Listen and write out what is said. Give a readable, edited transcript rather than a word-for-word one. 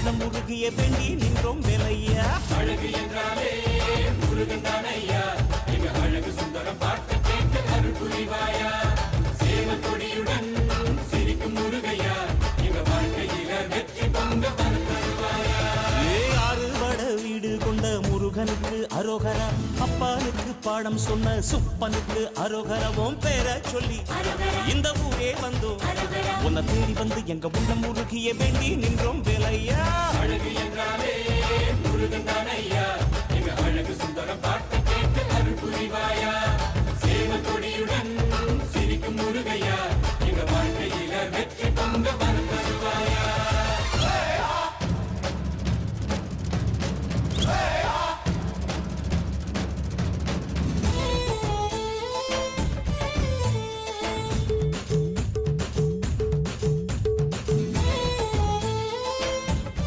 உள்ளம் முருகிய வேண்டி நின்றோம் வேலையா. அழகு என்றாலே முருகன் தானையா, எங்க அழகு சுந்தரம் பார்த்து கேட்டு அருள் புரிவாயா. சேவல் கொடியுடன் சிரிக்கும் முருகையா, எங்க வாழ்க்கையில வெற்றி பொங்க தருவாயா. ஆறுபட வீடு கொண்ட முருகனுக்கு அரோகரா, அப்பானுக்கு பாடம் சொன்ன சுப்பனுக்கு அரோகரவும் பேர சொல்லி இந்த ஊரே வந்தோம். உன்னை தேடி வந்து எங்க உள்ளம் முருகிய வேண்டி நின்றோம் வேலையா.